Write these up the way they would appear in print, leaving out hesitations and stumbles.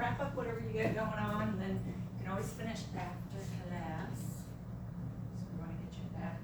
wrap up whatever you get going on, and then you can always finish after class. So we want to get you back.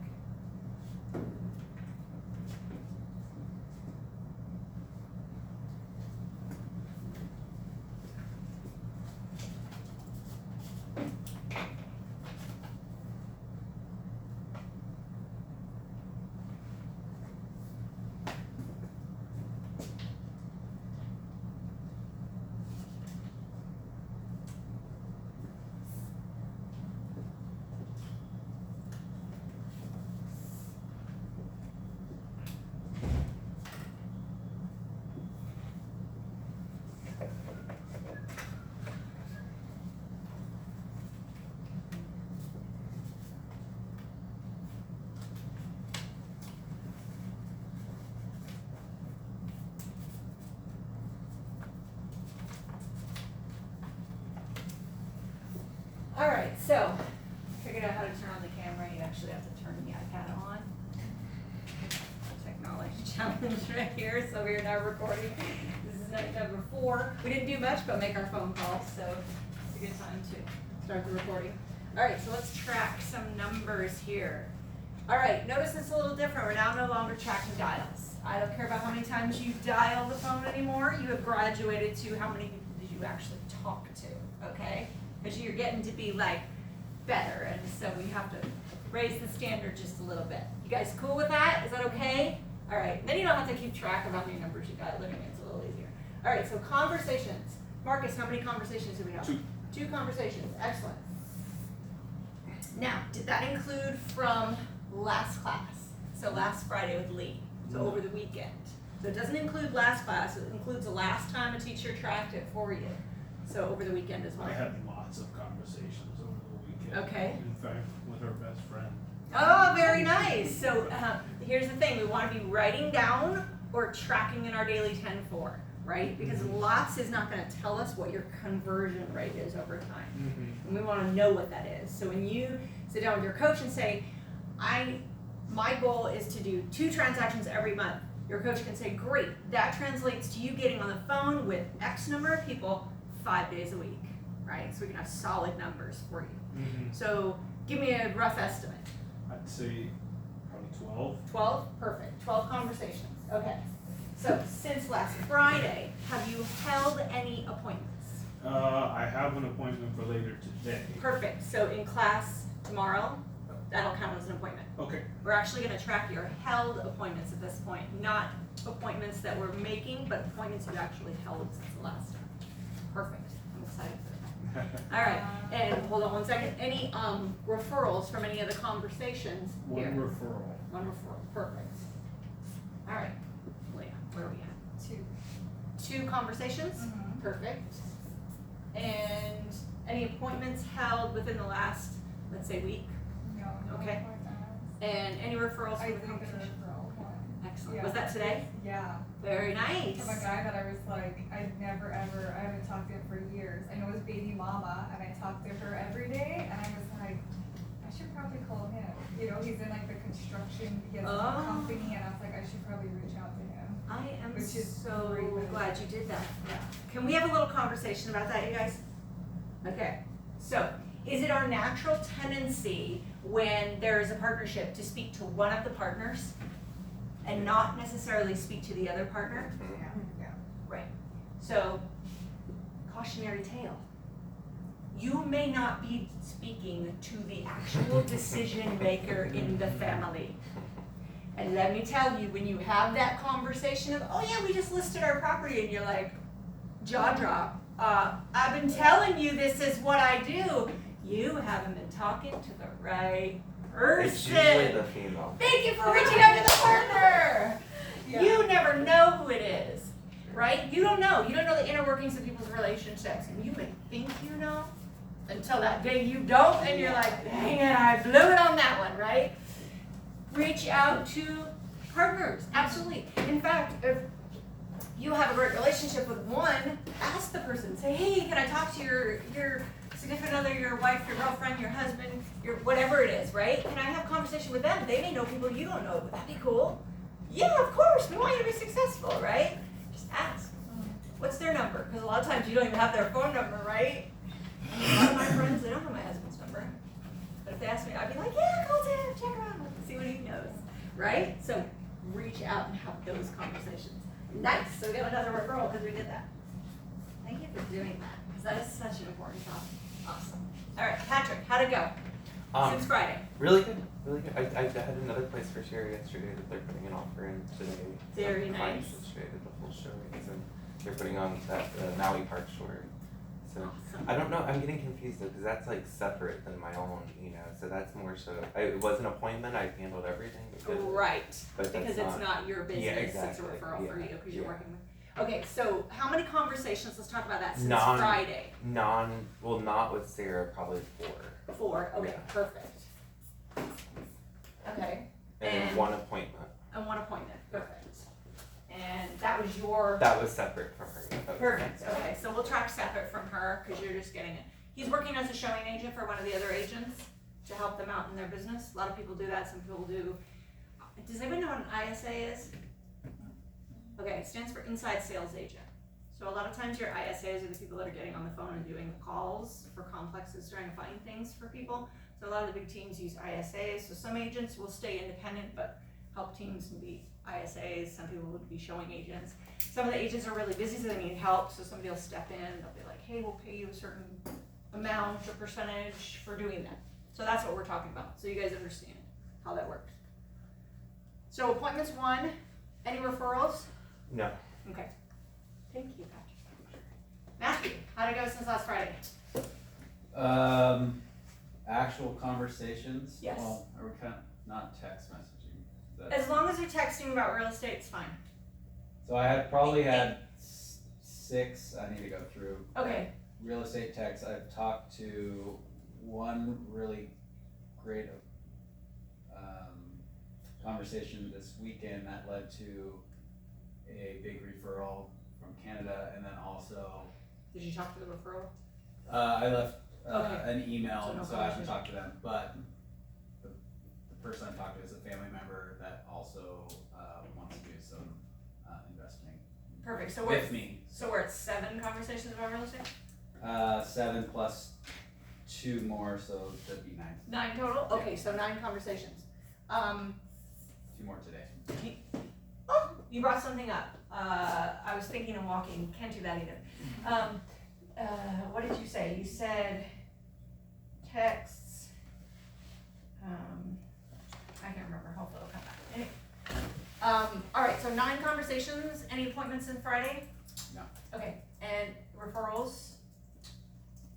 All right, so figured out how to turn on the camera. You actually have to turn the iPad on. Technology challenge right here. So we are now recording. This is night number 4. We didn't do much but make our phone calls, so it's a good time to start the recording. All right, so let's track some numbers here. All right, notice it's a little different. We're now no longer tracking dials. I don't care about how many times you dial the phone anymore. You have graduated to how many people did you actually talk to, okay? Because you're getting to be like better, and so we have to raise the standard just a little bit. You guys cool with that? Is that okay? All right, then you don't have to keep track of how many numbers you got. Looking it's a little easier. All right, so conversations. Marcus, how many conversations do we have? 2. 2 conversations, excellent. Now, did that include from last class? So last Friday with Lee, so over the weekend. So it doesn't include last class, it includes the last time a teacher tracked it for you. So over the weekend as well. I had lots of conversations over the weekend. Okay. In fact, with her best friend. Oh, very nice. So here's the thing. We want to be writing down or tracking in our daily 10-4, right? Because lots is not going to tell us what your conversion rate is over time. And we want to know what that is. So when you sit down with your coach and say, my goal is to do 2 transactions every month, your coach can say, great, that translates to you getting on the phone with X number of people 5 days a week, right? So we can have solid numbers for you. So give me a rough estimate. I'd say probably 12. 12? Perfect. 12 conversations. Okay. So since last Friday, have you held any appointments? I have an appointment for later today. Perfect. So in class tomorrow, that'll count as an appointment. Okay. We're actually going to track your held appointments at this point, not appointments that we're making, but appointments you actually held since the last time. Perfect. I'm excited for that. All right. And hold on one second. Any referrals from any of the conversations One here? referral. One referral. Perfect. All right. Leah, where are we at? 2 conversations? Perfect. And any appointments held within the last, let's say, week? No. Okay. And any referrals I from the think there's conversation? a referral one. Excellent. Yeah. Was that today? Yeah. Very nice. From a guy that I was like, I haven't talked to him for years. I know his baby mama, and I talked to her every day, and I was like, I should probably call him. You know, he's in like the construction, he has his own company, and I was like, I should probably reach out to him. I am Which is so great. glad you did that. Yeah. Can we have a little conversation about that, you guys? Okay. So, is it our natural tendency when there is a partnership to speak to one of the partners and not necessarily speak to the other partner? Yeah. Right. So, cautionary tale. You may not be speaking to the actual decision maker in the family. And let me tell you, when you have that conversation of, oh yeah, we just listed our property, and you're like, jaw drop, I've been telling you this is what I do. You haven't been talking to the right person. It's usually the female. Thank you for reaching out to the partner. Yeah. You never know who it is, right? You don't know. You don't know the inner workings of people's relationships. And you may think you know until that day you don't, and you're like, dang it, I blew it on that one, right? Reach out to partners, absolutely. In fact, if you have a great relationship with one, ask the person, say, hey, can I talk to your significant other, your wife, your girlfriend, your husband, your whatever it is, right? Can I have a conversation with them? They may know people you don't know. Would that be cool? Yeah, of course. We want you to be successful, right? Just ask. What's their number? Because a lot of times you don't even have their phone number, right? I mean, a lot of my friends, they don't have my husband's number. But if they ask me, I'd be like, yeah, call Tim, check him out, see what he knows, right? So reach out and have those conversations. Nice, so we got another referral because we did that. Thank you for doing that, because that is such an important topic. Awesome. All right, Patrick, how'd it go? Since Friday. Really good, really good. I had another place for Sherry yesterday that they're putting an offer in today. Very nice. Yesterday did the full showings, and they're putting on that Maui Park shore. So Awesome. I don't know. I'm getting confused though because that's like separate than my own, you know. So that's more so. It was an appointment. I handled everything. Right, but because that's it's not your business, it's a exactly. referral for Yeah, you, because you're yeah. working with. Okay, so how many conversations, let's talk about that, since Non- Friday? Well, not with Sarah. Probably 4. 4, okay, Yeah. perfect. Okay, And then And- 1 appointment. and 1 appointment, perfect. And that was your, That was separate from her. Yeah, that was- perfect, okay, so we'll track separate from her, cause you're just getting it. He's working as a showing agent for one of the other agents to help them out in their business. A lot of people do that, some people do. Does anybody know what an ISA is? Okay, it stands for Inside Sales Agent. So a lot of times your ISAs are the people that are getting on the phone and doing the calls for complexes, trying to find things for people. So a lot of the big teams use ISAs, so some agents will stay independent but help teams and be ISAs, some people would be showing agents. Some of the agents are really busy, so they need help, so somebody will step in, they'll be like, hey, we'll pay you a certain amount or percentage for doing that. So that's what we're talking about, so you guys understand how that works. So appointments 1, any referrals? No. Okay. Thank you, Patrick. Matthew, how'd it go since last Friday? Actual conversations? Yes. Well, are we kind of, not text messaging? Is that- As long as you're texting about real estate, it's fine. So I had probably had 6 I need to go through. Okay. Real estate texts. I've talked to one really great conversation this weekend that led to a big referral from Canada, and then also Did you talk to the referral? I left Okay. an email, So no so I haven't conversation. talked to them, but the person I talked to is a family member that also wants to do some investing Perfect, so we're, with me. so we're at 7 conversations about real estate? 7 plus 2 more, so that'd be 9. 9 total? Okay, so 9 conversations. 2 more today. Oh, you brought something up. I was thinking of walking, can't do that either. What did you say? You said texts, I can't remember, hopefully it'll come back. Anyway. All right, so 9 conversations, any appointments in Friday? No. Okay, and referrals?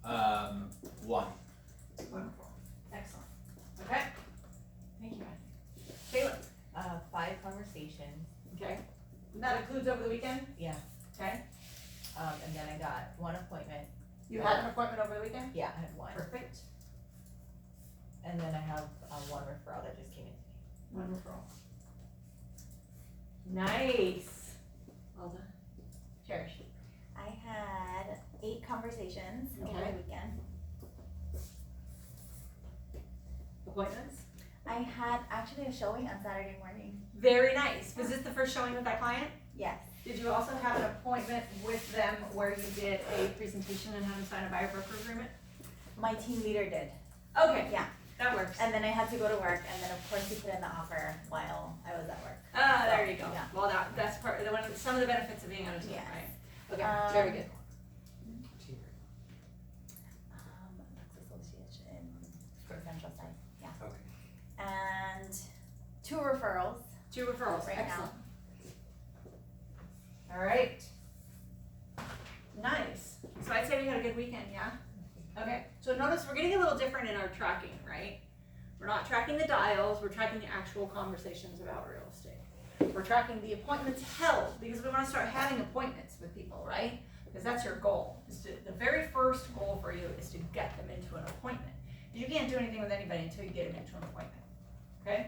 1. 1 referral, excellent. Okay, thank you, Matthew. Caleb? 5 conversations, Okay, and that includes over the weekend? yeah, Okay, and then I got 1 appointment, you had an appointment over the weekend? yeah, I had 1, Perfect, and then I have 1 referral that just came in today. 1 referral. Nice. Well done. Cherish. I had 8 conversations over Okay. the weekend. Appointments? I had actually a showing on Saturday morning. Very nice. Was this the first showing with that client? Yes. Did you also have an appointment with them where you did a presentation and had them sign a buyer broker agreement? My team leader did. Okay. Yeah. That works. And then I had to go to work, and then of course he put in the offer while I was at work. Ah, there you go. Yeah. Well, that's part of the some of the benefits of being on a team, Yes. right? Okay, very good. Lux Association for Central Side. Yeah. Okay. And 2 referrals. 2 referrals, Right now. excellent. All right. Nice. So I'd say we had a good weekend, yeah? Okay, so notice we're getting a little different in our tracking, right? We're not tracking the dials, we're tracking the actual conversations about real estate. We're tracking the appointments held, because we wanna start having appointments with people, right? Because that's your goal, the very first goal for you is to get them into an appointment. You can't do anything with anybody until you get them into an appointment, okay?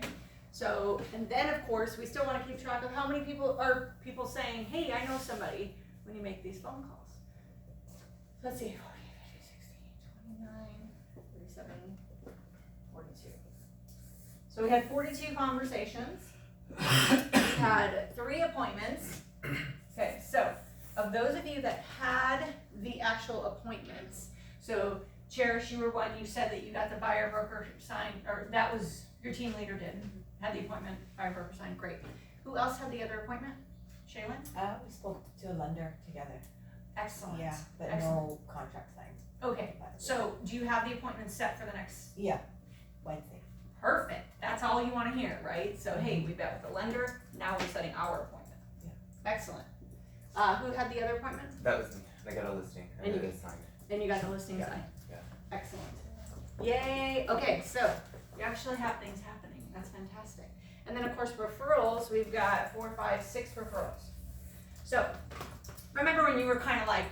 So, and then of course, we still wanna keep track of how many people are saying, hey, I know somebody, when you make these phone calls. Let's see, 40, 50, 60, 29, 37, 42. So we had 42 conversations. We had 3 appointments. Okay, so of those of you that had the actual appointments, so Cherish, you were one, you said that you got the buyer broker signed, or that was, your team leader did, had the appointment, buyer broker signed, great. Who else had the other appointment? Shaylin? We spoke to a lender together. Excellent. Yeah, but Excellent. no contract signed. Okay, so do you have the appointment set for the next? Yeah, Wednesday. Perfect, that's all you wanna hear, right? So hey, we met with the lender, now we're setting our appointment. Yeah. Excellent. Who had the other appointment? That was me. I got a listing. And And you- it is signed. And you got the listing Yeah. signed? Yeah. Excellent. Yay, okay, so you actually have things happening, that's fantastic. And then of course referrals, we've got 4, 5, 6 referrals. So, remember when you were kind of like,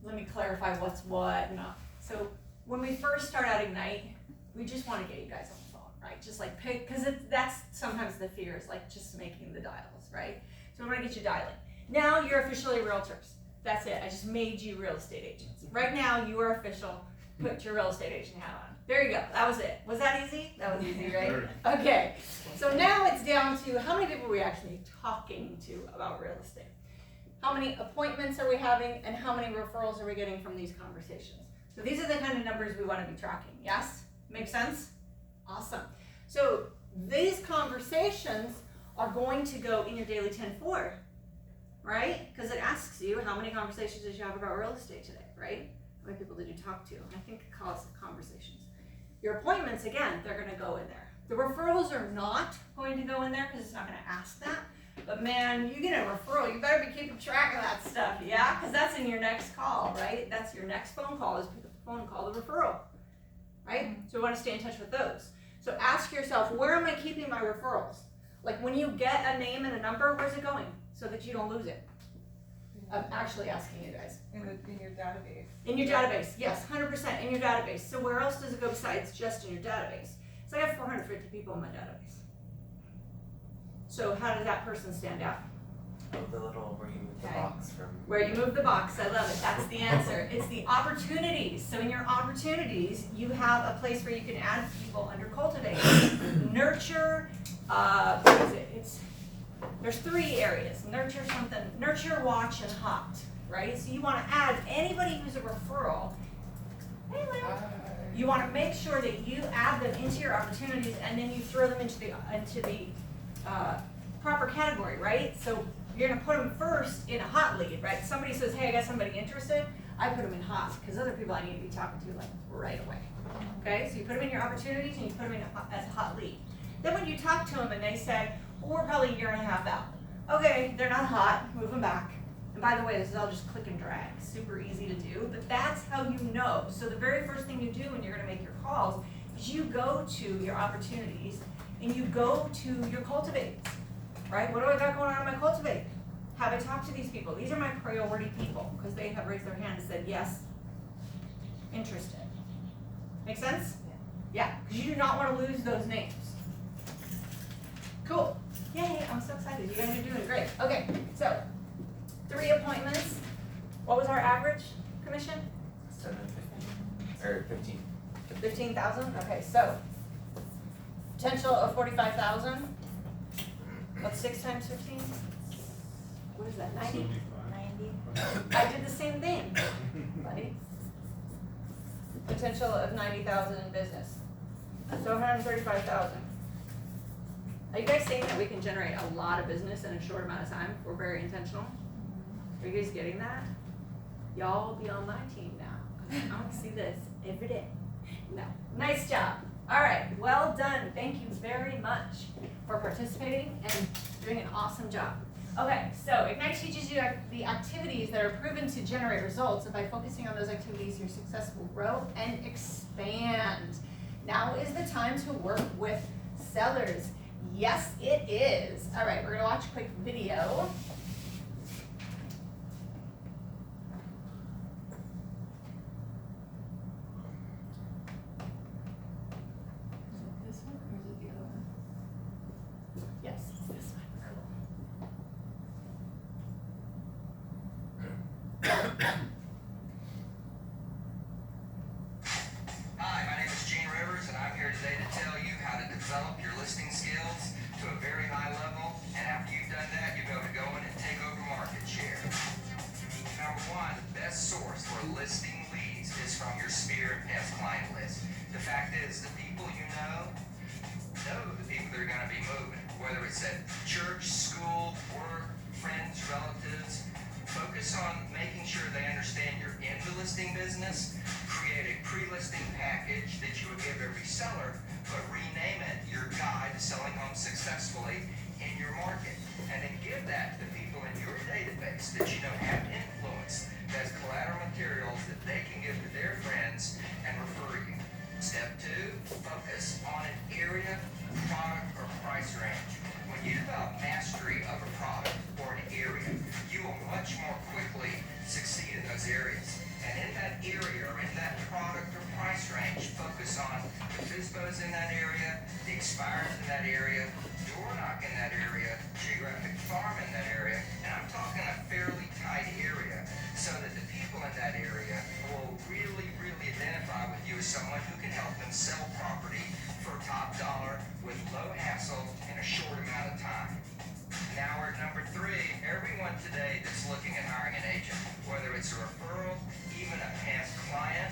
let me clarify what's what, and so when we first start out Ignite, we just want to get you guys on the phone, right? Just like pick, because that's sometimes the fear is like just making the dials, right? So we want to get you dialing. Now you're officially realtors. That's it, I just made you real estate agents. Right now you are official, put your real estate agent hat on. There you go, that was it. Was that easy? That was easy, right? Very. Okay, so now it's down to how many people are we actually talking to about real estate? How many appointments are we having and how many referrals are we getting from these conversations? So these are the kind of numbers we want to be tracking, yes? Make sense? Awesome. So these conversations are going to go in your daily 10-4, right? Because it asks you how many conversations did you have about real estate today, right? How many people did you talk to? I think it calls conversations. Your appointments, again, they're gonna go in there. The referrals are not going to go in there because it's not gonna ask that. But man, you get a referral, you better be keeping track of that stuff, yeah? Because that's in your next call, right? That's your next phone call is pick up the phone and call the referral, right? So we wanna stay in touch with those. So ask yourself, where am I keeping my referrals? Like when you get a name and a number, where's it going? So that you don't lose it. I'm actually asking you guys. In your database. In your database, yes, 100% in your database. So where else does it go besides just in your database? So I have 450 people in my database. So how does that person stand out? Oh, the little where you move the Okay. box from. Where you move the box, I love it, that's the answer. It's the opportunities. So in your opportunities, you have a place where you can add people under cultivate. Nurture, what is it? There's 3 areas, nurture something, nurture, watch, and hot, right? So you wanna add anybody who's a referral. Hey, Lil. You wanna make sure that you add them into your opportunities and then you throw them into the proper category, right? So you're gonna put them first in a hot lead, right? Somebody says, hey, I got somebody interested, I put them in hot, because other people I need to be talking to like right away. Okay, so you put them in your opportunities and you put them in as a hot lead. Then when you talk to them and they say, well, we're probably a year and a half out. Okay, they're not hot, move them back. And by the way, this is all just click and drag, super easy to do, but that's how you know. So the very first thing you do when you're gonna make your calls is you go to your opportunities and you go to your cultivate, right? What do I got going on in my cultivate? Have I talked to these people? These are my priority people because they have raised their hand and said, yes, interested. Make sense? Yeah, because you do not want to lose those names. Cool. Yay, I'm so excited. You guys are doing great. Okay, so 3 appointments. What was our average commission? 750 or 15. 15,000? Okay, so potential of 45,000. What's 6 times 15? What is that, 90? 75. I did the same thing, buddy. Potential of 90,000 in business. So 135,000. Are you guys seeing that we can generate a lot of business in a short amount of time? We're very intentional. Are you guys getting that? Y'all will be on my team now. I want to see this every day. No. Nice job. All right, well done. Thank you very much for participating and doing an awesome job. Okay, so Ignite teaches you the activities that are proven to generate results, and by focusing on those activities, your success will grow and expand. Now is the time to work with sellers. Yes, it is. All right, we're gonna watch a quick video. Is it this one or is it the other one? Yes, it's this one. Hi, my name is Gene Rivers, and I'm here today to tell you how to develop your listing skills to a very high level. And after you've done that, you'll be able to go in and take over market share. whether it's at church, school, work, friends, relatives. Focus on making sure they understand you're in the listing business. Create a pre-listing package that you would give every seller, but rename it your guide to selling homes successfully in your market. And then give that to the people in your database that you know have influence as collateral materials that they can give to their friends and refer you. Step 2, focus on an area, product, or price range. When you develop mastery of a product or an area, you will much more quickly succeed in those areas. And in that area or in that product or price range, focus on the FSBOs in that area, the expireds in that area, door knock in that area, geographic farm in that area, and I'm talking a fairly tight area, so that the people in that area will really, really identify with you as someone who can help them sell property for top dollar with low hassle in a short amount of time. Now we're at number 3. Everyone today that's looking at hiring an agent, whether it's a referral, even a past client,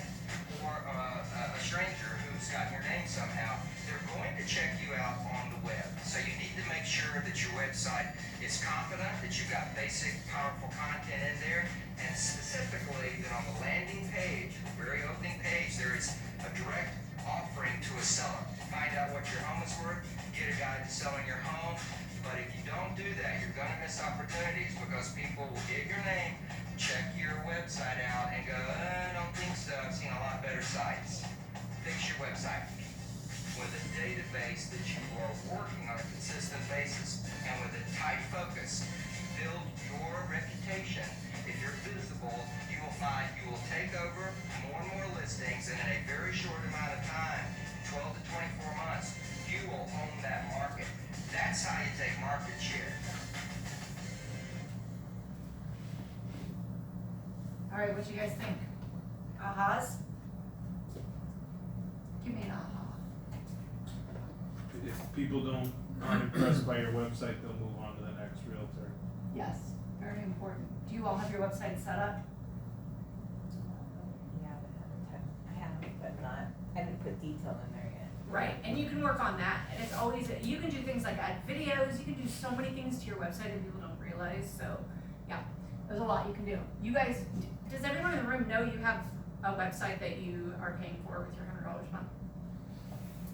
or a stranger who's gotten your name somehow, they're going to check you out on the web. So you need to make sure that your website is confident, that you've got basic, powerful content in there, and specifically that on the landing page, the very opening page, there is a direct offering to a seller. Find out what your home is worth, get a guide to selling your home. But if you don't do that, you're going to miss opportunities because people will get your name, check your website out, and go, I don't think so. I've seen a lot better sites. Fix your website with a database that you are working on a consistent basis and with a tight focus. Build your reputation. If you're visible, you will find you will take over more and more listings, and in a very short amount of time, 12 to 24 months, you will own that market. That's how you take market share. All right, what you guys think? Ahas? Give me an aha. If people aren't impressed by your website, they'll move on to the next realtor. Yes, very important. Do you all have your website set up? Yeah, I haven't, but I didn't put detail in there yet. Right, and you can work on that, and it's always, you can do things like add videos, you can do so many things to your website that people don't realize, so, yeah, there's a lot you can do. You guys, does everyone in the room know you have a website that you are paying for with your $100 a month?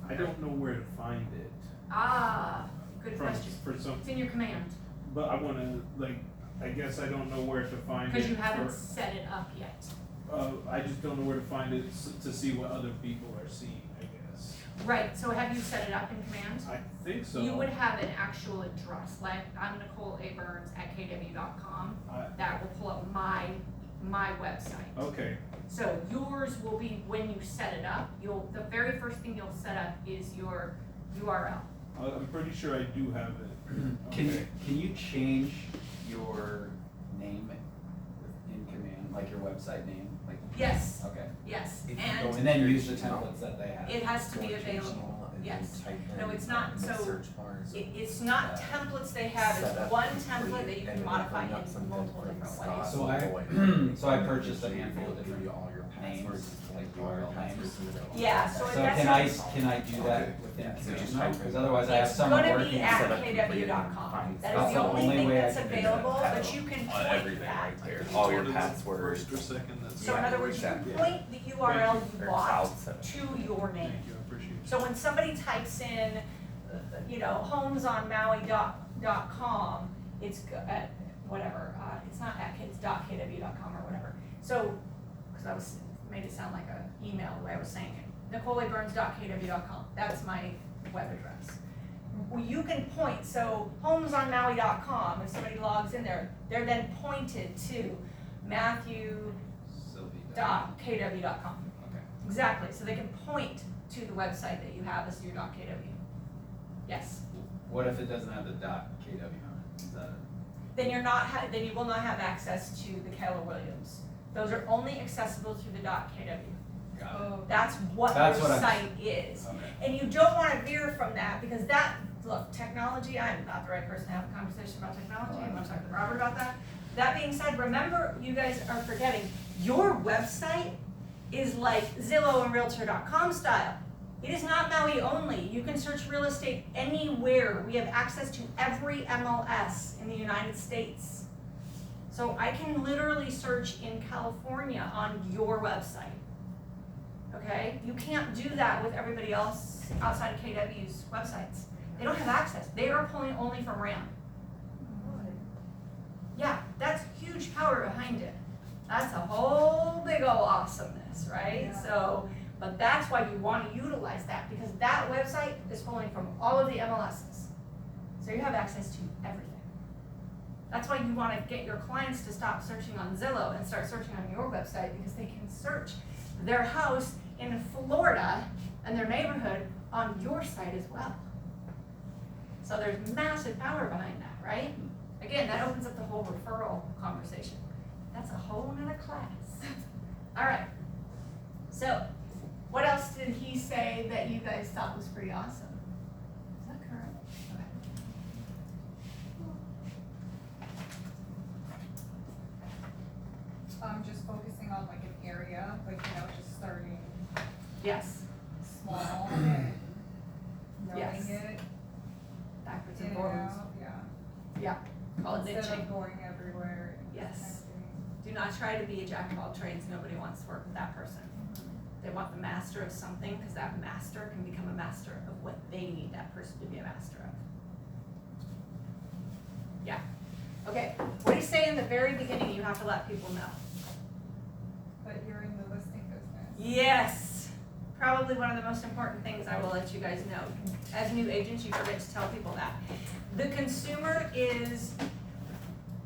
I don't know where to find it. Ah, good question. For some, It's in your command, but I wanna, I guess I don't know where to find it. because you haven't for- set it up yet. I just don't know where to find it to see what other people are seeing, I guess. Right, so have you set it up in command? I think so. You would have an actual address, like I'm Nicole A. Burns at kw.com. That will pull up my website. Okay, So yours will be, when you set it up, the very first thing you'll set up is your URL. I'm pretty sure I do have it. Can you change your name in command, like your website name? Like Yes, Okay. yes, If you and go And then use the templates that they have. it has to be Go to your available. channel and Yes. then type No, in it's not, in the so search bars. it's not templates they have, Set it's up one complete, template that you can and then modify bring up in something multiple like different Scott ways. So I- Lloyd. so I purchased a It'll handful of give different you all your names, passwords, like all your URL names. passwords. Yeah, so So that's can not- I do that within So just command? type in- Because otherwise I have It's someone gonna working. be at set up kw.com. complete. That That's is the the only only thing way I that's can do that. available, but you can On point everything that. right there, all your passwords. First or second, that's. So in other words, you can point the URL you Or bought cloud setup. to your name. Thank you, I appreciate it. So when somebody types in, homesonmaui.com, it's whatever, it's not at it's .kw.com or whatever. So, because made it sound like an email the way I was saying it. NicoleABurns.kw.com, that's my web address. Well, you can point, so homesonmaui.com, if somebody logs in there, they're then pointed to Matthew.kw.com. Okay. Exactly, so they can point to the website that you have as your .kw. Yes, What if it doesn't have the .kw on it? Is that then then you will not have access to the Keller Williams. Those are only accessible through the .kw. got it? Oh, That's what That's your what I'm- site is. Okay. And you don't wanna veer from that, because look, technology, I'm not the right person to have a conversation about technology, I'm gonna talk to Robert about that. That being said, remember, you guys are forgetting, your website is like Zillow and Realtor.com style. It is not Maui only. You can search real estate anywhere. We have access to every MLS in the United States. So I can literally search in California on your website. Okay? You can't do that with everybody else outside of KW's websites. They don't have access. They are pulling only from RAM. Yeah, that's huge power behind it. That's a whole big ol' awesomeness, right? Yeah. So, but that's why you want to utilize that, because that website is pulling from all of the MLSs. So you have access to everything. That's why you want to get your clients to stop searching on Zillow and start searching on your website, because they can search their house in Florida and their neighborhood on your site as well. So there's massive power behind that, right? Again, that opens up the whole referral conversation. That's a whole nother class. All right. So, what else did he say that you guys thought was pretty awesome? Is that current? Okay. Just focusing on like an area, like, just starting Yes. small and knowing Yes. it, Backwards you and know, forwards. yeah. Call it Instead niching. of going everywhere. and Yes. kind of doing- Do not try to be a jack of all trades. Nobody wants to work with that person. They want the master of something, because that master can become a master of what they need that person to be a master of. Yeah. Okay. What do you say in the very beginning? You have to let people know. But you're in the listing business. Yes. Probably one of the most important things I will let you guys know. As new agents, you forget to tell people that. The consumer is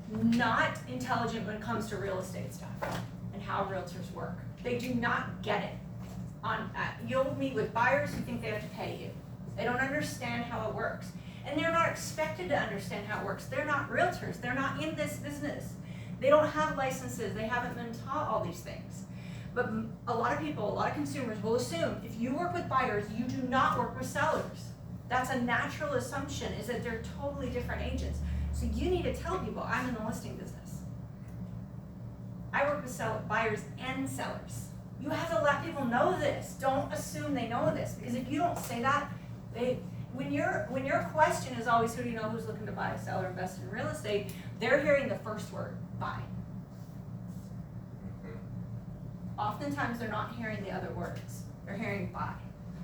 not intelligent when it comes to real estate stuff and how realtors work. They do not get it. You'll meet with buyers who think they have to pay you. They don't understand how it works. And they're not expected to understand how it works. They're not realtors. They're not in this business. They don't have licenses. They haven't been taught all these things. But a lot of people, a lot of consumers will assume if you work with buyers, you do not work with sellers. That's a natural assumption, is that they're totally different agents. So you need to tell people, I'm in the listing business. I work with buyers and sellers. You have to let people know this. Don't assume they know this, because if you don't say that, when your question is always, who do you know who's looking to buy, sell, or invest in real estate, they're hearing the first word, buy. Oftentimes they're not hearing the other words. They're hearing buy.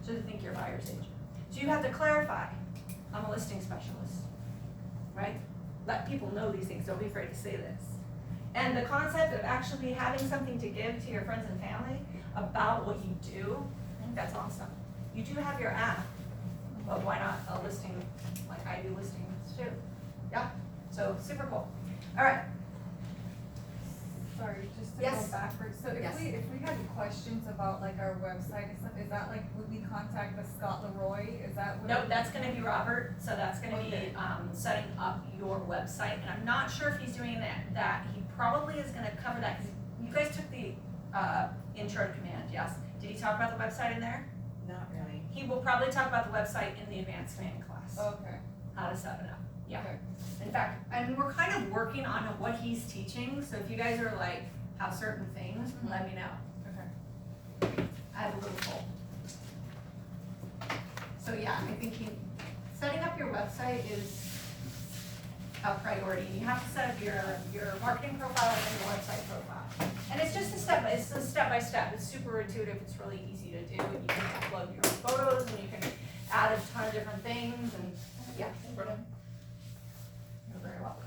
So they think you're a buyer's agent. So you have to clarify, I'm a listing specialist, right? Let people know these things. Don't be afraid to say this. And the concept of actually having something to give to your friends and family about what you do, I think that's awesome. You do have your app, but why not a listing like I do listings too? Yeah, so super cool. All right. Sorry, just to Yes. go backwards, so Yes. if we had questions about like our website and stuff, is that like, would we contact the Scott Leroy, is that what? Nope, that's gonna be Robert, so that's gonna Okay. be, setting up your website, and I'm not sure if he's doing that, he probably is gonna cover that, cause you guys took the, intro to command, yes? Did he talk about the website in there? Not really. He will probably talk about the website in the advanced command class, Okay. how to set it up, yeah. Okay. In fact, and we're kind of working on what he's teaching, so if you guys are like, have certain things, let me know. Okay. I have a little poll. So yeah, I think setting up your website is a priority. You have to set up your marketing profile and your website profile. And it's just a step by step. It's super intuitive, it's really easy to do. You can upload your photos and you can add a ton of different things and yeah. You're very welcome.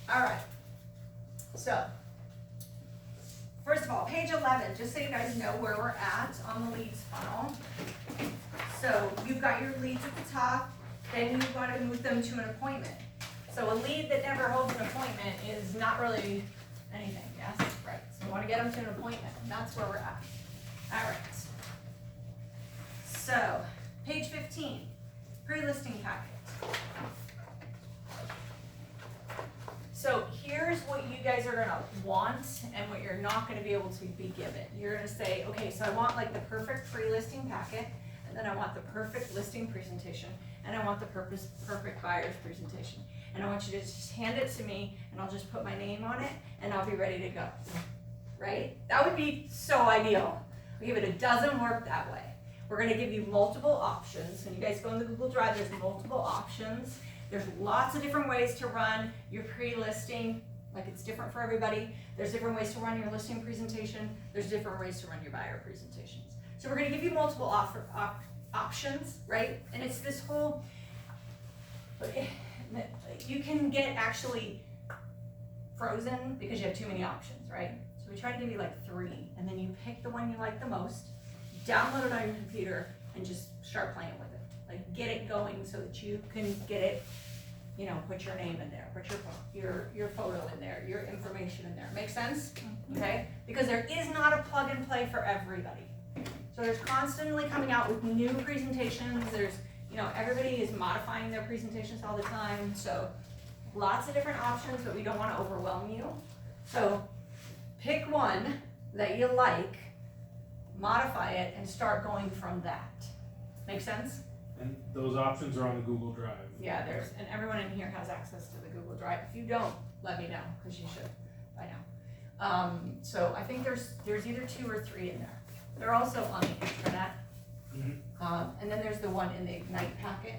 All right. So, first of all, page 11, just so you guys know where we're at on the leads funnel. So you've got your leads at the top, then you've got to move them to an appointment. So a lead that never holds an appointment is not really anything, yes? Right, so we want to get them to an appointment, and that's where we're at. All right. So, page 15, pre-listing packet. So here's what you guys are gonna want and what you're not gonna be able to be given. You're gonna say, okay, so I want like the perfect pre-listing packet, and then I want the perfect listing presentation, and I want the perfect buyer's presentation. And I want you to just hand it to me, and I'll just put my name on it, and I'll be ready to go, right? That would be so ideal. We give it, it doesn't work that way. We're gonna give you multiple options. When you guys go in the Google Drive, there's multiple options. There's lots of different ways to run your pre-listing, like it's different for everybody. There's different ways to run your listing presentation. There's different ways to run your buyer presentations. So we're gonna give you multiple options, right? And it's this whole, you can get actually frozen because you have too many options, right? So we try to give you like 3, and then you pick the one you like the most, download it on your computer, and just start playing with it. Like get it going so that you can get it, you know, put your name in there, put your photo in there, your information in there. Make sense? Okay? Because there is not a plug and play for everybody. So there's constantly coming out with new presentations. There's, you know, everybody is modifying their presentations all the time. So lots of different options, but we don't want to overwhelm you. So pick one that you like, modify it, and start going from that. Make sense? And those options are on the Google Drive. Yeah, and everyone in here has access to the Google Drive. If you don't, let me know, because you should by now. So I think there's either 2 or 3 in there. They're also on the internet. And then there's the one in the Ignite packet.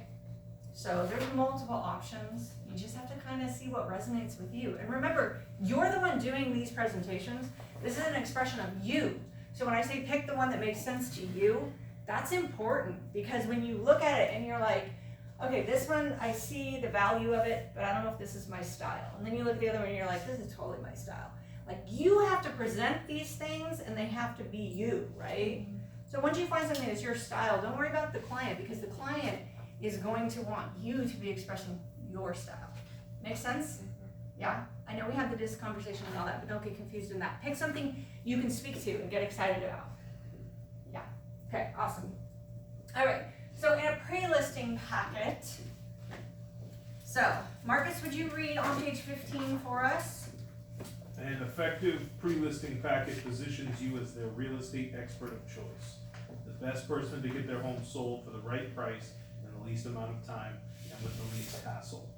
So there's multiple options. You just have to kind of see what resonates with you. And remember, you're the one doing these presentations. This is an expression of you. So when I say pick the one that makes sense to you, that's important, because when you look at it and you're like, okay, this one, I see the value of it, but I don't know if this is my style. And then you look at the other one and you're like, this is totally my style. Like, you have to present these things and they have to be you, right? So once you find something that's your style, don't worry about the client, because the client is going to want you to be expressing your style. Make sense? Yeah? I know we had this conversation and all that, but don't get confused in that. Pick something you can speak to and get excited about. Yeah. Okay, awesome. All right, so in a pre-listing packet, so Marcus, would you read on page 15 for us? An effective pre-listing packet positions you as their real estate expert of choice, the best person to get their home sold for the right price in the least amount of time and with the least hassle.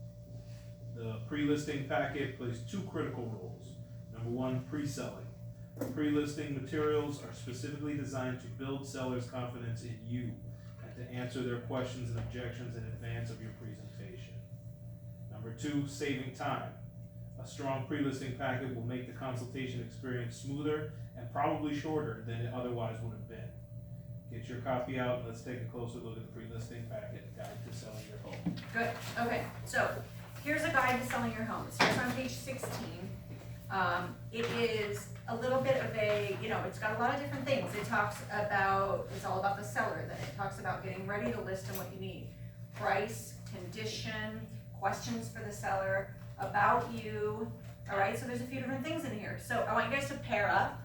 The pre-listing packet plays 2 critical roles. Number 1, pre-selling. Pre-listing materials are specifically designed to build sellers' confidence in you and to answer their questions and objections in advance of your presentation. Number 2, saving time. A strong pre-listing packet will make the consultation experience smoother and probably shorter than it otherwise would have been. Get your copy out and let's take a closer look at the pre-listing packet, Guide to Selling Your Home. Good, okay, so here's a guide to selling your home. It starts on page 16. It is a little bit of a, you know, it's got a lot of different things. It talks about, it's all about the seller, then it talks about getting ready to list and what you need. Price, condition, questions for the seller, about you, all right? So there's a few different things in here. So I want you guys to pair up,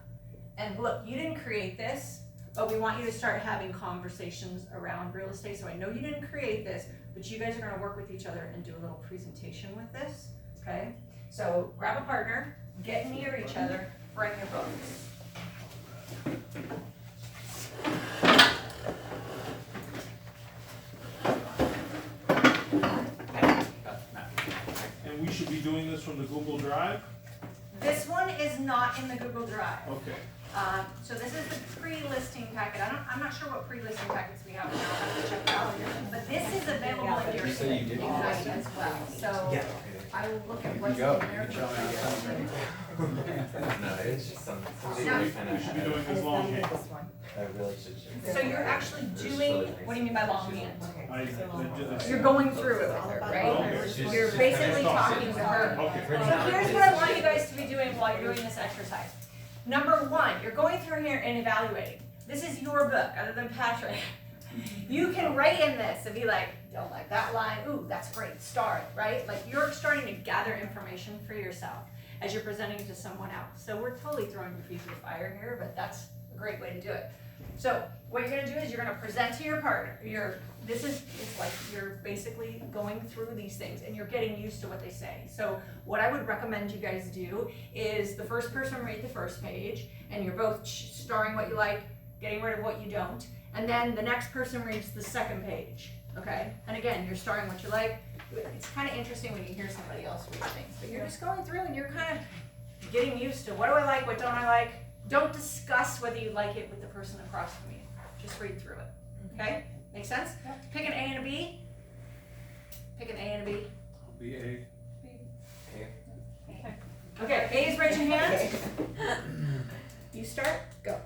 and look, you didn't create this, but we want you to start having conversations around real estate. So I know you didn't create this, but you guys are gonna work with each other and do a little presentation with this, okay? So grab a partner, get near each other, bring your books. And we should be doing this from the Google Drive? This one is not in the Google Drive. Okay. So this is the pre-listing packet. I'm not sure what pre-listing packets we have now. I'll have to check it out. But this is available in your Ignite as well. So I will look at what's in there. No, it's just some No. kind We should be of doing this long hand. a relationship. So you're actually doing, what do you mean by long hand? I You're going through it with her, right? Okay. You're basically talking to her. Okay. So here's what I want you guys to be doing while you're doing this exercise. Number 1, you're going through here and evaluating. This is your book, other than Patrick. You can write in this and be like, don't like that line, ooh, that's great, star it, right? Like, you're starting to gather information for yourself as you're presenting it to someone else. So we're totally throwing your feet to the fire here, but that's a great way to do it. So what you're gonna do is you're gonna present to your partner. It's like you're basically going through these things and you're getting used to what they say. So what I would recommend you guys do is the first person read the first page, and you're both starring what you like, getting rid of what you don't, and then the next person reads the second page, okay? And again, you're starring what you like. It's kind of interesting when you hear somebody else read things, but you're just going through and you're kind of getting used to what do I like, what don't I like. Don't discuss whether you like it with the person across from you. Just read through it, Okay, make sense? Pick an A and a B. Pick an A and a B. Be a. Okay, A's, raise your hand. You start, go.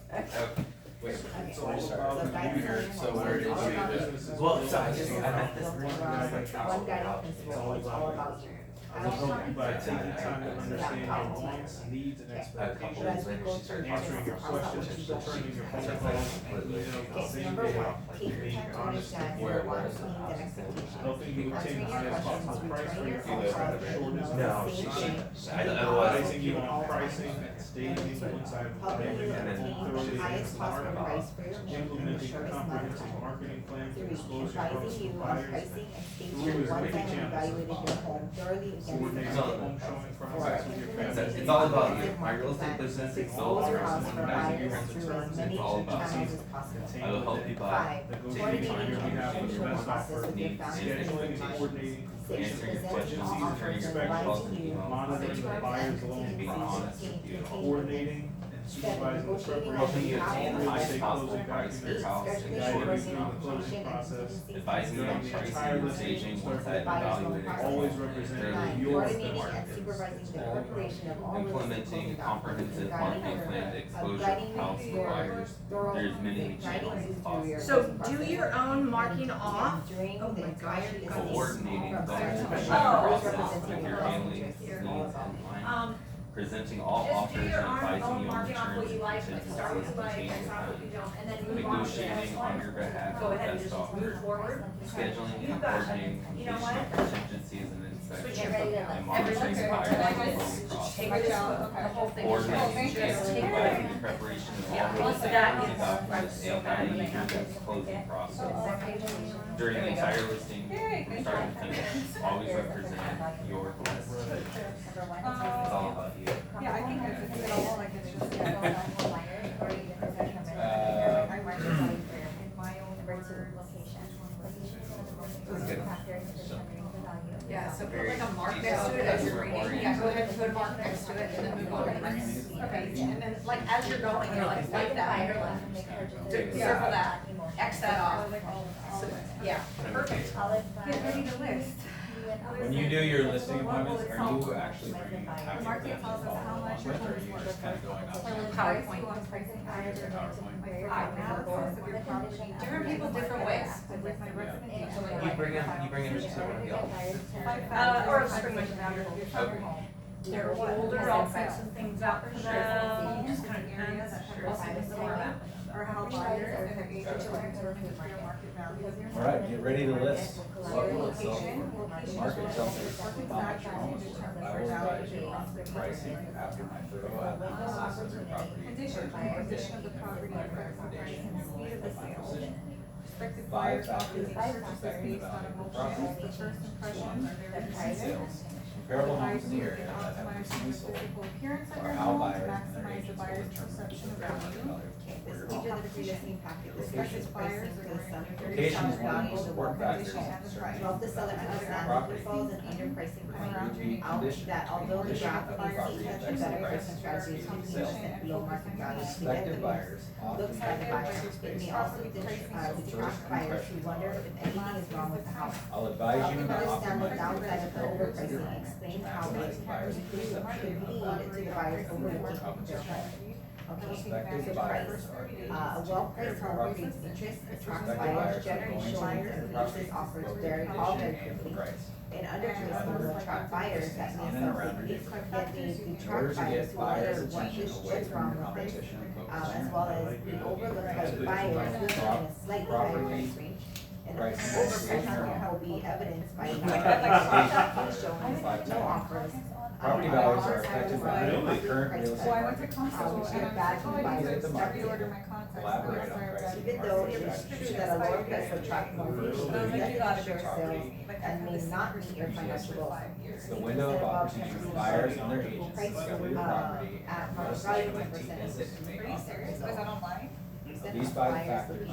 Wait, It's so all we started. about the user. So where did you? Businesses Well, build so I businesses. met this person, he was like, One guy oh, in It's principal, all it's all about about you. I'll help you by taking time to understand your wants, needs, and a couple expectations, days later, she started answering your questions, returning your phone calls, and emails the Okay, so same number day, one, take your being time to honest understand with your where it wants, was, needs, and expectations. helping you obtain the highest possible price for your Answering phone your call at the shortest No, possible she, time, I was. advising you on pricing, stating inside of Helping you every obtain home the thoroughly highest against the possible market, price for your home in the implementing a shortest amount of comprehensive time. marketing plan to 3, expose your house advising to you on buyers, pricing and states Blue your is once making and channels. evaluated your home thoroughly against the coordinating market. the home showing 4, process with your family. It's all about you. implementing My real estate market business plans to is expose all your about house one for guy buyers who runs through the as business. many It's all about channels you. as possible. I will help you buy, 5, Negotiating on your behalf for the best offer, with your needs, family and scheduling and expectations. coordinating, 6, Answering your presenting questions, all returning offers your and phone calls advising and you emails, monitoring the buyer's loan, and being honest with you. coordinating and supervising the preparation Helping you of obtain all the real highest estate possible closing price for your documents, house in the guiding you shortest through amount the of closing time. process, Advising you during on the pricing entire and listing staging from once start I've to finish, evaluated always it. representing Thoroughly your against the coordinating and market. supervising the preparation of all real estate Implementing closing a comprehensive documents, marketing plan to expose your guiding house you to buyers. through There's many guiding channels you as through your possible. So closing do your process. own marking And off. during Oh the my entire gosh, listing Coordinating from the start to entire finish, Oh. process representing with your your family's interests needs here in all about. mind. Presenting all Just do offers and your advising own you on marking off what terms you and like, like start with contingencies what you like, and change start with what time. you don't, and then move on to the next Negotiating one. on your behalf Go the ahead and best just offer. move forward. Scheduling You and got it. coordinating You know completion what? of contingencies and Switch inspections. your Ready to book. And let monitoring everything buyers go. and loan Take process. it out, the whole thing. Coordinating Thank you. and supervising the preparation of all real estate That closing is- documents I'm so and bad when guiding they you through happen. the closing process. There During the we go. entire listing, Yay, from thank start you. to finish, always representing your best. It's all about you. Yeah, I think it's at all like it's just, yeah, I mark it like in my own words. Yeah, so put Very like a mark detailed, next to it as you're customer reading. Yeah, go ahead and put a mark next to it and then move on to the next. Okay, and then like as you're going, you're like that, you're like, circle that, X that off. So, yeah, perfect. Get ready to list. When you do your listing appointments, are you actually bringing a packet Market that you tells us follow how along much your with, or are home's you worth. just kind of going off? Like PowerPoint. on pricing patterns or PowerPoint. like analysis of your property. Different people, different ways. With my recommendation. You bring it into one of the offices. Or just bring my computer. Okay. They're older, I'll print some things out for them, just kind of Areas that have I'll see what's the more about. or how buyers and their agents are determining fair market value. All right, get ready to list. Location, Market tells me Market's how much factors your home into is worth. determining I fair will advise value you on the pricing after my thorough analysis of your property. condition of the property, price and speed of the sale. Prospective buyers often make purchases based on emotions, the first impressions are very decisive. Comparable homes in the Advise area you that have optimize recently the sold physical appearance of or your how home to buyers and their maximize the agents will buyer's determine perception of the fair market value. value for your Each home. of the pre-listing packet discusses Prospective buyers pricing are for the going seller. to Location is one of the most condition important factors and in the certain price. Help the seller understand the property. pitfalls and underpricing It point would be out condition. that although the Condition graph of the is property seen as a affects the better price, pricing strategy speed of to sale. invest below market value to get Prospective the buyers often looks by the buyer. purchase It based may on also detract buyers who wonder if anything is wrong with the house. I'll advise Help you them to understand the optimize downside of the your overpricing home and explain to how it maximize the buyer's could perception of lead value to the buyers for overlooking competition. their home. Okay, Prospective so buyers price. are engaged A to well-priced compare home properties. creates interest, attracts Prospective buyers, buyers are generates going to showings, look at and the property, releases offers both the very condition very and the quickly. price. An underpriced home will attract buyers that may In and sell around your quickly, neighborhood. yet they In detract order to buyers get who buyers' wonder what attention is away what's from wrong your with it. competition and focus As on well your as the overlooked by the Property buyers living in a slightly higher property price range. And the price overpriced negotiation. home will be evidenced by Like showings, no offers. Property values are affected by Really? the current real estate Well, I went to market. Constable Which and is I bad was for like, oh, I buyers. need to Start reorder my contacts. Collaborate on pricing. Even though it is true that a lower price will attract more people, Really? it You doesn't got a ensure good sales property. and may not meet your financial goals. It's the window of opportunity for buyers and their agents to discover your property At and market most value, likely 10% to visit and make Are you serious? offers. Was that online? These five factors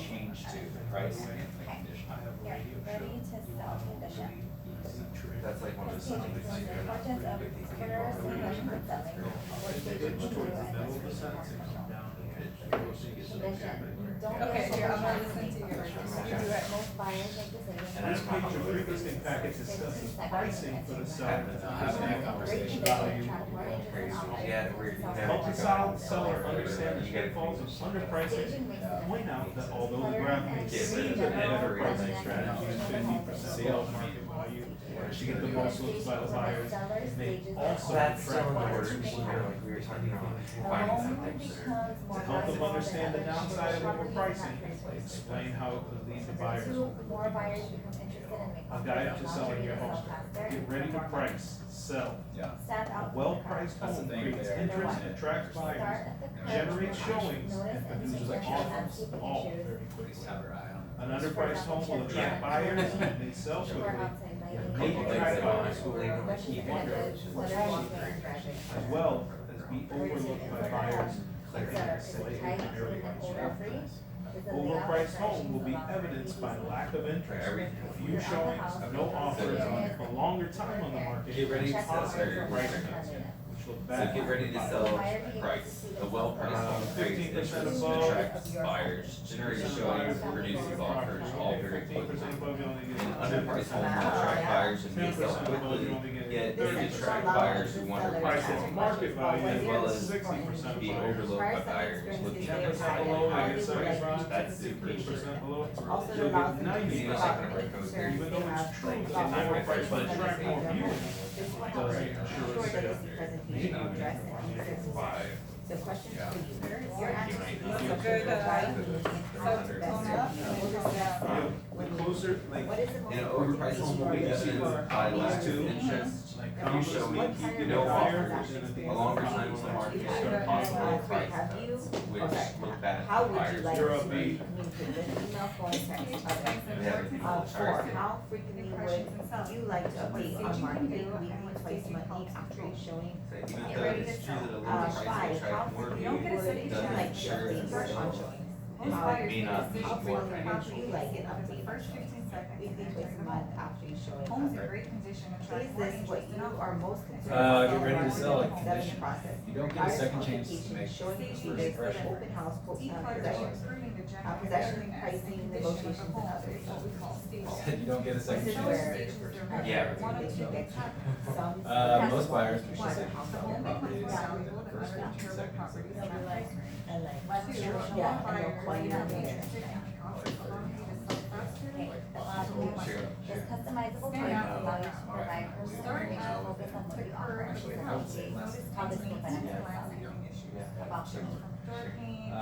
change to the price and the condition. I have a radio Ready show. to sell condition. That's like one of those Importance things that you're of not consideration when selling. Pitch towards the middle of the sentence and come down to pitch. think it's an condition, example. you don't Okay, get a here, I'm gonna full listen to you. response. You do it. Most buyers make decisions. And This I'm page of based on pre-listing packet discusses pricing for the seller. Having that conversation. Value. Yeah, we're. Help the seller understand the pitfalls of underpricing. Point out that although the graph may seem to add a pricing strategy is 50% below market value, to get the most looks by the buyers, it may also That's still attract in buyers order, who like we were talking about, The finding home something there. becomes more to help them valuable understand the than other downside of properties overpricing, in that price explain how it could lead to buyers. Two, more buyers become interested in making. A guide to selling your home. Get ready to price, sell. Yeah. Stand out. A well-priced That's the home thing creates there. interest, attracts Start buyers, at the curb. generates showings, and Notice and produces suggest offers, landscaping all issues. very Please quickly. have your eye on it. An underpriced home will attract buyers and may sell Poor quickly, outside lighting. maybe try to buy school, Bushes keep and wonder, hedges, clutter walkway and driveway. as well as be overlooked by buyers. Etc. Is it tight, clean, and odor-free? Is the layout Overpriced home and will be furnishings evidenced by allowed lack of interest, Everything. few showings, no offers, a longer time on the market. Get ready to Check sell, boxes sir. for Right. cleanliness. Which look So bad. get ready to sell Buyer being price, able to see a themselves well-priced home creates 15% interest, above. attracts buyers, generates showings, produces offers, all very quickly. 15% above, you only get. An underpriced home will attract buyers and may 10% sell above, you quickly, only get. yet they attract buyers who want to Price at market value, as well as 60% be buyers. overlooked by buyers looking at 10% the below, site. they get service bond. That's super. 15% below, Also you'll allows get them to 90%. see Even about like any a concerns Even though they it's have true that about the lower price will prices attract more and viewers, This will it help doesn't ensure ensure that sales. the presentation will address and answer concerns. So questions for you. Your answers to these Good, questions will guide me So, how to best tone serve up, you. and we'll just, The closer, like, What is the most In an important overpriced issue home will be or issue evidenced by lack of interest, like few showings, no offers, a longer time on the market, possible price Have you, cuts, which look bad how for would you buyers. like You're to upbeat. be communicated with email, phone, text, other? Four, how frequently would you like to update on marketing, weekly, twice monthly, after each showing? So even though it's true that a lower price will Five, how attract more frequently don't get a viewers, second would you doesn't like to ensure update that on sales showings? Most buyers may make not a be decision more on How property would you like an based on the update on first showings? 15 seconds. Weekly, twice a month, after each showing? Homes in great condition attract Is more this what interest you in are most concerned Get ready to about? sell it. Selling process. You don't get a Buyer's second chance to qualifications, make showing first exhibits, impression. open house, Decluttering, possessions. improving the general Possession, cleanliness pricing, and condition of the negotiations, and home others. is what we call staging. You don't get a second This is chance. where Yeah. One of they two can get get some. Most buyers can One, say the sell home their properties becomes more within valuable the than first other 15 insurable seconds. properties in They'll be that like, price range. and like, Two, yeah, home and they'll buyers call you may have later. interest in costs of economy to sell faster. Okay, this customizable Stand part out. allows you to provide personal Start information out focused on what to you curb offer, the and house. differentiate Notice how this will maintenance benefit and the seller. landscaping issues. About Door paint,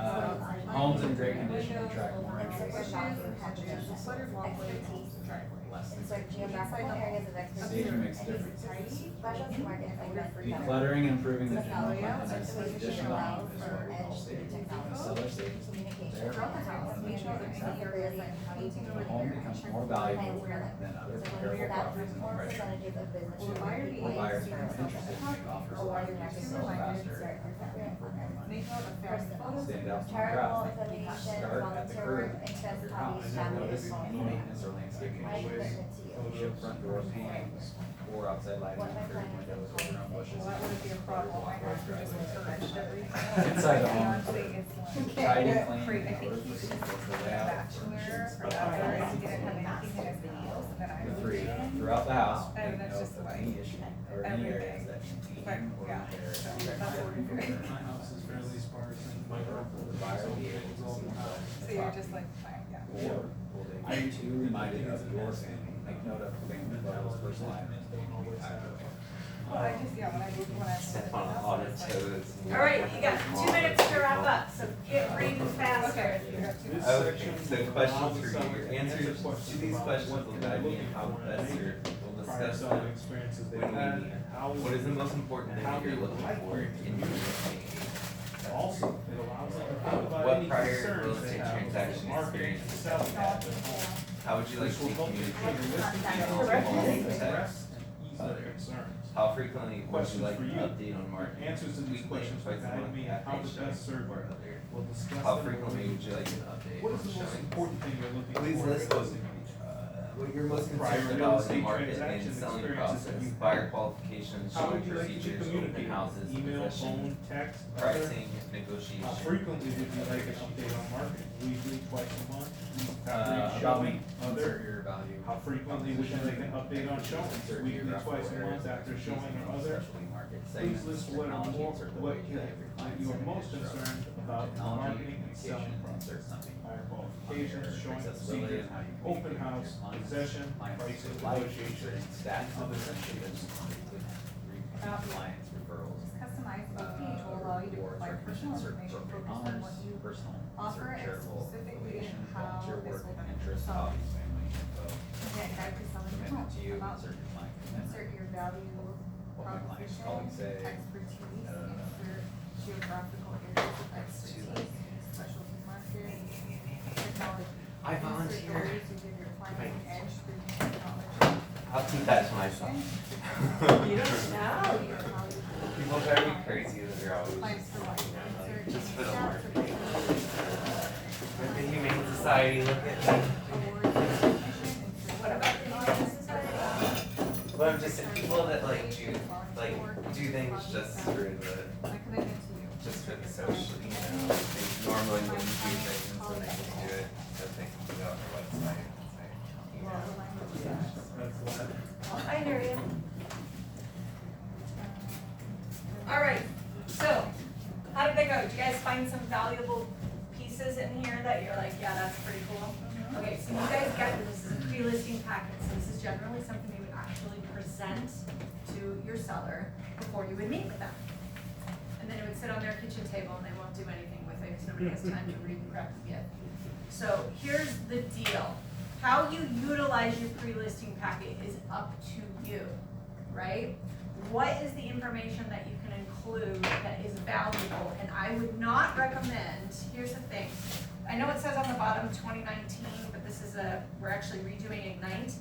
Homes in great condition windows, attract more overgrown interest. bushes, hedges, cluttered walkways, Expertise. driveway. Less than Insert geographical areas of expertise. Staging makes a and difference. specialty market segments that Decluttering and improving the This general layout cleanliness is additional allows is for what we call edge staging. technology, The seller stages communication, there. Throughout the house, make sure that any areas like painting The or home repair, becomes check more for valuable wear. than other So when comparable you're that properties in the more price range. percentages of business Will the buyer be More able to buyers see become themselves interested as in making offers or to your market sell faster. start Make note of family photos. Stand out from the charitable crowd. affiliation, Start at the volunteer curb. work, interest, Your hobbies, house. family, Notice any phone. maintenance or landscaping My issues. commitment to you. Chip front door paintings, or outside lighting, What my curved plan is windows, to overgrown bushes. Well, that wouldn't be a problem. My house is just encouraged everything. Inside the home. Honestly, it's like. Tidy, clean, Great. I think order he for should sequels, the be a layout, bachelor furnishings, or that, or he didn't have anything in his videos, and then I The moved three, in. throughout the house, And make that's note just of like any issue or any areas that need But, heating or yeah, repair. so Check that's what we're doing. My house is fairly sparse and my girl. The buyer will be able to see themselves in So the you're just property. like, fine, yeah. Or will they be too reminded of your family? Make note of family photos, personal items. Well, I just, yeah, when I moved, when I. Step on a lot of toes. All right, you got 2 minutes to wrap up, so get reading faster. Okay, you got two. This Okay, section so will questions allow the for seller you, to answers answer to these about questions what will they're guide me looking in how for in a best mate, we'll prior discuss selling them experiences they've when we had, meet. and how What is the most important thing that you're looking for in your listing? Also, it allows them to think about What any prior concerns real they estate have with transaction marketing and experience selling have at their home. How would you like This to be will help you communicated create a listing with channel the that home will text? address and ease their concerns. How frequently would Questions you like for to you. update on marketing? Answers to these Weekly, questions will twice a guide month, me in half how to day best show, serve or you. other? We'll discuss How them. frequently would you like an update? What is on the most showing? important thing you're looking for? Please in a list those listing? What you're most prior concerned real about is the estate market transaction and selling experiences that process, you've buyer had. qualifications, How showing would you like to be procedures, open communicated? houses, Email, possession, phone, text, other? pricing, How negotiation. frequently would you like an update on marketing? Weekly, twice a month? After each About showing? insert Other? your value. How frequently would you like an update on showings? Insert Weekly, geographical twice a areas month of after expertise showing in or any other? specialty market Please segments, list what are technology, more, insert the what way you, that every that client you are segment most is structured. concerned about in the Technology, marketing and selling communication, process. insert something. Buyer on qualifications, your showing accessibility procedures, and how you open communicate with house, your clients, possession, clients pricing, life, negotiation, stats, and other initiatives, clients, referrals. This customizable page will allow you to rewards, provide personal recognition, information certain focused on what you personal, offer and charitable specifically affiliation, how volunteer this work, will benefit interests, yourself. hobbies, family, info, Again, guide to selling your commitment home, to you, about insert your client commitment. insert your value What my clients, proposition, colleagues say, expertise, da-da-da-da. insert geographical areas of expertise, specialty market, technology. I Insert volunteer. the ways you give your client an edge through technology. I'll keep that to myself. You don't know. People drive me crazy that they're always Clients just, for life. you know, like, Insert just for the stats work. or The Humane Society, look at me. awards, recognition, insert What about the Humane Society? But I'm just saying, people that do things just for the, my commitment to you. just for the social, you know, they normally wouldn't do things and they just do it, so they can put it on their website and say, you know. That's what. I hear you. All right, so how did they go? Did you guys find some valuable pieces in here that you're like, yeah, that's pretty cool? Okay, so you guys get this is a pre-listing packet, so this is generally something you would actually present to your seller before you would meet with them. And then it would sit on their kitchen table and they won't do anything with it because nobody has time to read and prep it yet. So here's the deal. How you utilize your pre-listing packet is up to you, right? What is the information that you can include that is valuable? And I would not recommend, here's the thing. I know it says on the bottom 2019, but this is we're actually redoing Ignite.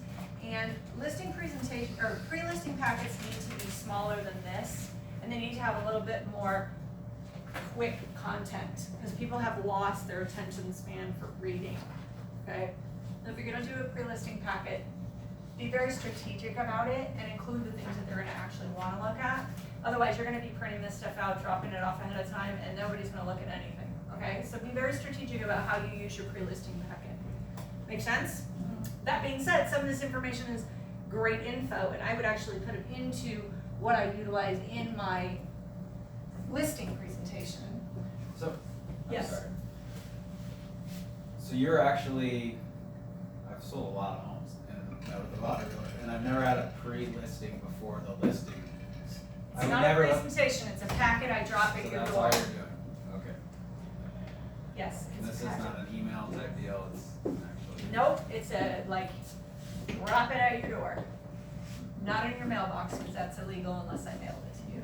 And listing presentation, or pre-listing packets need to be smaller than this. And they need to have a little bit more quick content, because people have lost their attention span for reading, okay? So if you're gonna do a pre-listing packet, be very strategic about it and include the things that they're gonna actually wanna look at. Otherwise, you're gonna be printing this stuff out, dropping it off ahead of time, and nobody's gonna look at anything, okay? So be very strategic about how you use your pre-listing packet. Make sense? That being said, some of this information is great info, and I would actually put it into what I utilize in my listing presentation. So, I'm Yes. sorry. So you're actually, I've sold a lot of homes and met with a lot of realtors, and I've never had a pre-listing before the listing. I It's would not a never- presentation, it's a packet I drop So at your that's door. all you're doing, okay. Yes, And it's this a is packet. not an email type deal, it's actually. Nope, it's a, like, drop it at your door. Not in your mailbox, because that's illegal unless I mailed it to you.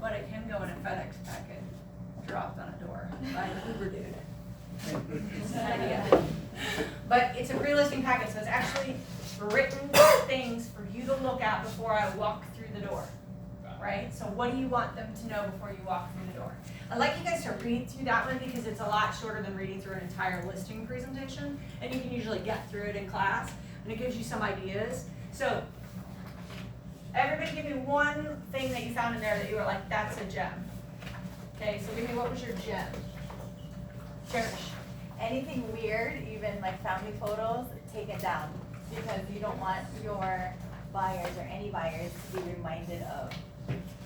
But it can go in a FedEx packet, dropped on a door by an Uber dude. Just an idea. But it's a pre-listing packet, so it's actually written things for you to look at before I walk through the door. Right? So what do you want them to know before you walk through the door? I'd like you guys to read through that one because it's a lot shorter than reading through an entire listing presentation, and you can usually get through it in class, and it gives you some ideas. So, everybody give me one thing that you found in there that you were like, that's a gem. Okay, so give me, what was your gem? Cherish. Anything weird, even like family photos, take it down, because you don't want your buyers or any buyers to be reminded of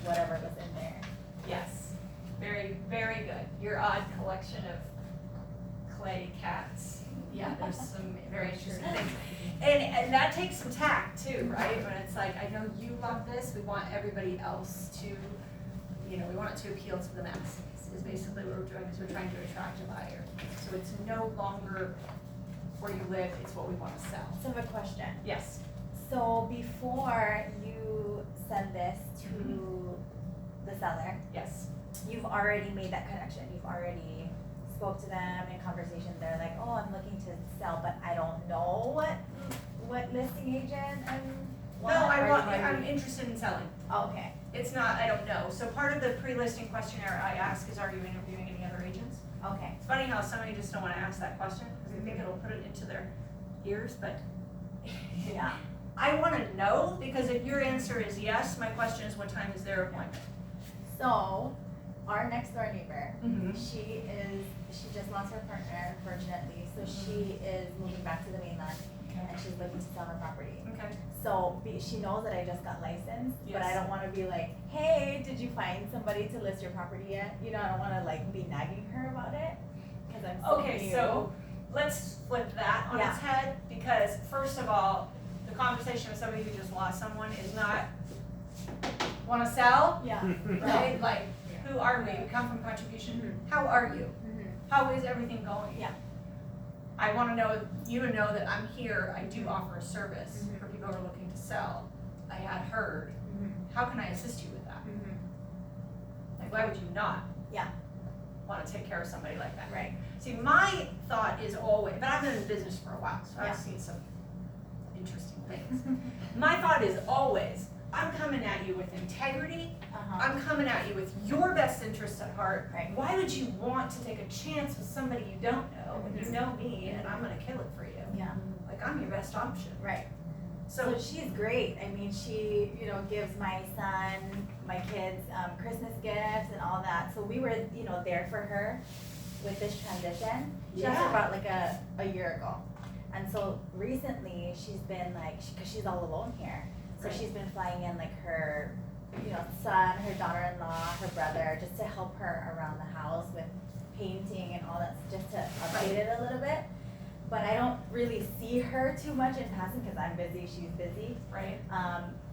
whatever was in there. Yes, very, very good. Your odd collection of clay cats. Yeah, there's some very interesting things. And that takes some tact too, right? When it's like, I know you love this, we want everybody else to, we want it to appeal to the masses, is basically what we're doing, because we're trying to attract a buyer. So it's no longer where you live, it's what we want to sell. So I have a question. Yes. So before you send this to the seller, Yes. you've already made that connection, you've already spoke to them in conversation, they're like, oh, I'm looking to sell, but I don't know what listing agent No, I'm interested in selling. Okay. It's not, I don't know. So part of the pre-listing questionnaire I ask is, are you interviewing any other agents? Okay. It's funny how somebody just don't want to ask that question, because they think it'll put it into their ears, but Yeah. I wanna know, because if your answer is yes, my question is what time is their appointment? So, our next door neighbor, Mm-hmm. she just lost her partner, unfortunately, so she is moving back to the mainland, and she's looking to sell her property. Okay. So, she knows that I just got licensed, but I Yes. don't wanna be like, hey, did you find somebody to list your property yet? You know, I don't wanna like be nagging her about it, cause I'm so new. Okay, so let's flip that on its head, because first of all, the conversation with somebody who just lost someone is not wanna sell, Yeah. right? Like, who are we? We come from contribution. How are you? Mhm. How is everything going? Yeah. I wanna know, you to know that I'm here, I do offer a service Mhm. for people who are looking to sell. I had heard, Mhm. how can I assist you with that? Mhm. Like, why would you not? Yeah. Wanna take care of somebody like that? Right. See, my thought is always, but I've been in business for a while, so Yeah. I've seen some interesting things. My thought is always, I'm coming at you with integrity, Uh-huh. I'm coming at you with your best interest at heart. Right. Why would you want to take a chance with somebody you don't know when you know me and I'm gonna kill it for you? Yeah. Like, I'm your best option. Right. So, So she's great. I mean, she, you know, gives my son, my kids, Christmas gifts and all that. So we were, you know, there for her with this transition. She asked her Yeah. about like a year ago. And so recently she's been like, cause she's all alone here. So Right. she's been flying in like her, you know, son, her daughter-in-law, her brother, just to help her around the house with painting and all that, just to update it a little bit. But I don't really see her too much in passing because I'm busy, she's busy. right,